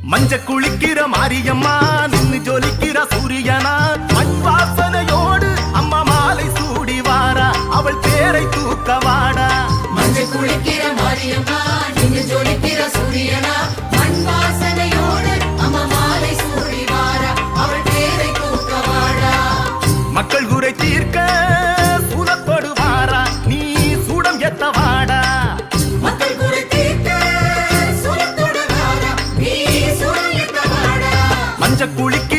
மஞ்ச குளிக்கிற மாரியம்மா நின்னு ஜொலிக்கிற சூரியனா மண் வாசனையோடு அம்மா மாலை சூடி வாரா அவள் பேரை தூக்க வாடா. மஞ்ச குளிக்கிற மாரியம்மா நின்னு ஜொலிக்கிற சூரியனா மண் வாசனையோடு அம்மா மாலை சூடி வாரா அவள் பேரை தூக்க வாடா. மக்கள் குறை தீர்க்க சூலத்தோடு வாரா நீ சூடம் எத்த வாடா. மக்கள் குறை தீர்க்க சூலத்தோடு வாரா நீ சூடம் எத்த வாடா. மஞ்ச குளிக்க